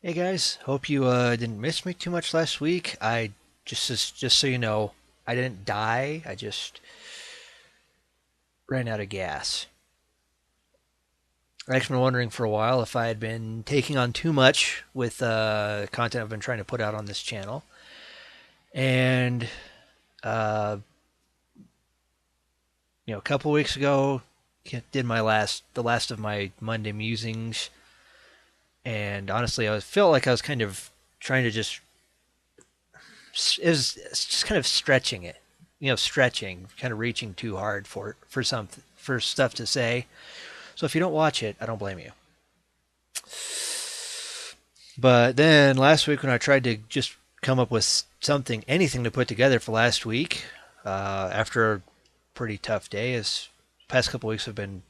Hey guys, hope you didn't miss me too much last week. I just so you know, I didn't die. I just ran out of gas. I've actually been wondering for a while if I had been taking on too much with content I've been trying to put out on this channel. And uh, a couple weeks ago, did the last of my Monday musings, and honestly, I felt like I was kind of trying to it's just kind of stretching it, stretching, kind of reaching too hard for stuff to say. So if you don't watch it, I don't blame you. But then last week when I tried to just come up with anything to put together for last week, after a pretty tough day, as past couple weeks have been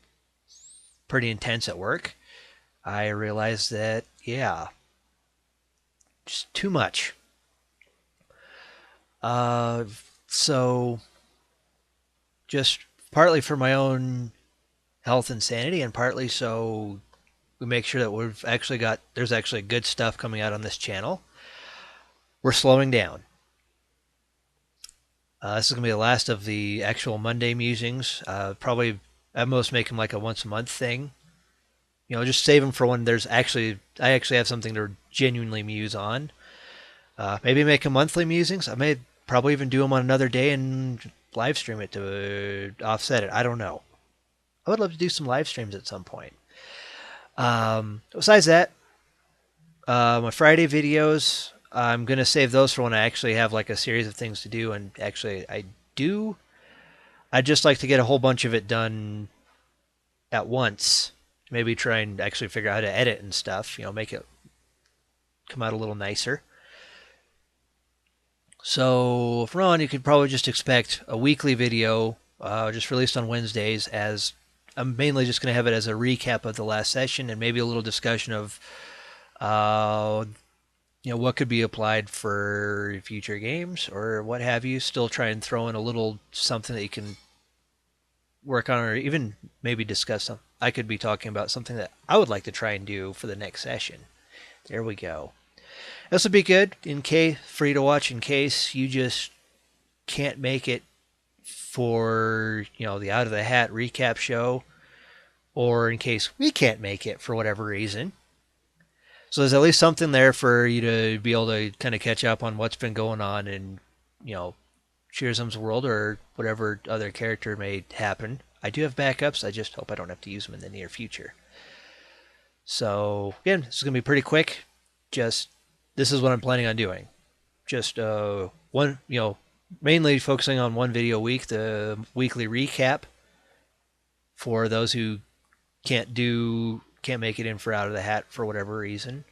pretty intense at work, I realized that just too much. Uh, so just partly for my own health and sanity, and partly so we make sure that there's actually good stuff coming out on this channel. We're slowing down. This is gonna be the last of the actual Monday musings. Probably at most make them like a once a month thing. Just save them for when I actually have something to genuinely muse on. Maybe make them monthly musings. I may probably even do them on another day and live stream it to offset it. I don't know. I would love to do some live streams at some point. Besides that, my Friday videos, I'm gonna save those for when I actually have like a series of things to do. And actually, do. I'd just like to get a whole bunch of it done at once. Maybe try and actually figure out how to edit and stuff. Make it come out a little nicer. So from now on, you could probably just expect a weekly video, just released on Wednesdays. As I'm mainly just going to have it as a recap of the last session and maybe a little discussion of uh, what could be applied for future games or what have you. Still try and throw in a little something that you can work on, or even maybe discuss some. I could be talking about something that I would like to try and do for the next session. There we go. This would be good in case free to watch in case you just can't make it for the out of the hat recap show, or in case we can't make it for whatever reason. So there's at least something there for you to be able to kind of catch up on what's been going on in, you know, Cheersum's world or whatever other character may happen. I do have backups. I just hope I don't have to use them in the near future. So again, this is gonna be pretty quick. Just this is what I'm planning on doing. Just one, mainly focusing on one video a week, the weekly recap for those who can't make it in for out of the hat for whatever reason,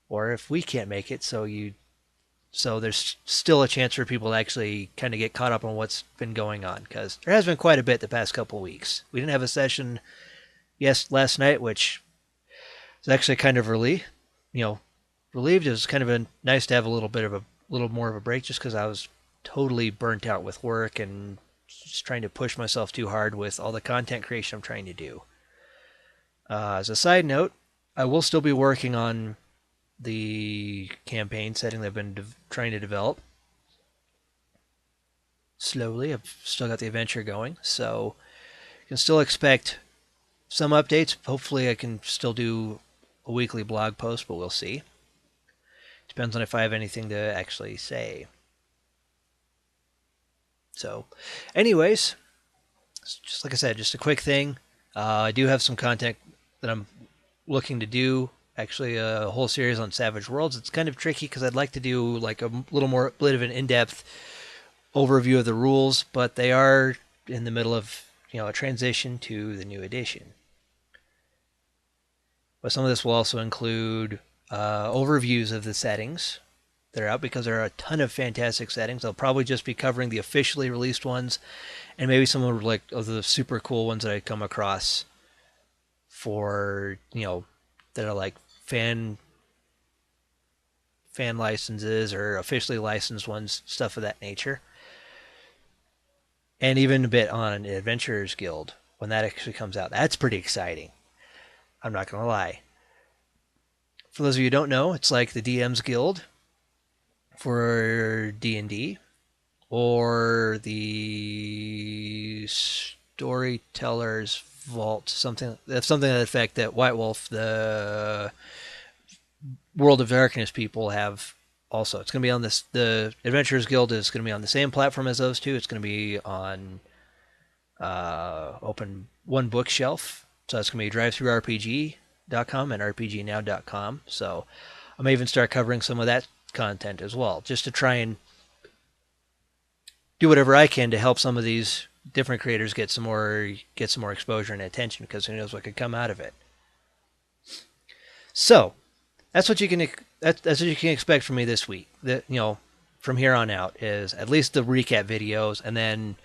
or if we can't make it, so there's still a chance for people to actually kind of get caught up on what's been going on, because there has been quite a bit the past couple of weeks. We didn't have a session last night, which is actually kind of you know, relieved. It was kind of nice to have a little more of a break, just because I was totally burnt out with work and just trying to push myself too hard with all the content creation I'm trying to do. As a side note, I will still be working on the campaign setting that I've been trying to develop slowly. I've still got the adventure going, so you can still expect some updates. Hopefully, I can still do a weekly blog post, but we'll see. Depends on if I have anything to actually say. So, anyways, just like I said, just a quick thing. I do have some content that I'm looking to do. Actually, a whole series on Savage Worlds. It's kind of tricky because I'd like to do like a little more bit of an in-depth overview of the rules, but they are in the middle of a transition to the new edition. But some of this will also include overviews of the settings that are out, because there are a ton of fantastic settings. I'll probably just be covering the officially released ones and maybe some of the super cool ones that I come across for that are like fan licenses or officially licensed ones, stuff of that nature. And even a bit on Adventurers Guild when that actually comes out. That's pretty exciting. I'm not gonna lie. For those of you who don't know, it's like the DM's Guild for D&D, or the Storyteller's Vault, something to the effect that White Wolf, the World of Darkness people, have also. It's going to be on this. The Adventurers Guild is going to be on the same platform as those two. It's going to be on Open One Bookshelf. So it's going to be drivethrurpg.com and rpgnow.com. So I may even start covering some of that content as well, just to try and do whatever I can to help some of these different creators get some more exposure and attention, because who knows what could come out of it. So that's what you can expect from me this week. That, from here on out, is at least the recap videos, and then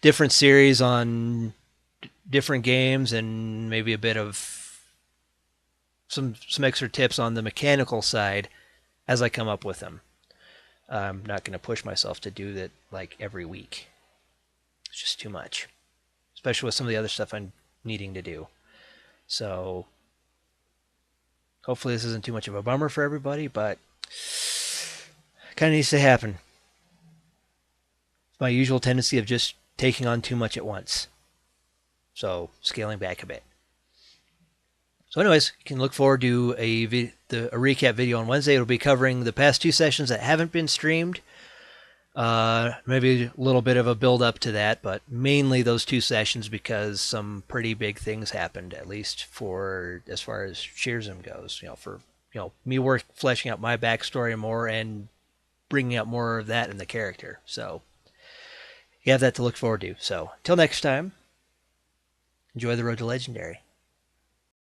different series on different games, and maybe a bit of some extra tips on the mechanical side as I come up with them. I'm not going to push myself to do that like every week. It's just too much, especially with some of the other stuff I'm needing to do. So hopefully this isn't too much of a bummer for everybody, but it kind of needs to happen. It's my usual tendency of just taking on too much at once. So scaling back a bit. So anyways, you can look forward to a recap video on Wednesday. It'll be covering the past 2 sessions that haven't been streamed. Maybe a little bit of a build up to that, but mainly those 2 sessions, because some pretty big things happened, at least for as far as Shearsm goes. For me fleshing out my backstory more and bringing out more of that in the character. So you have that to look forward to. So until next time, enjoy the road to legendary.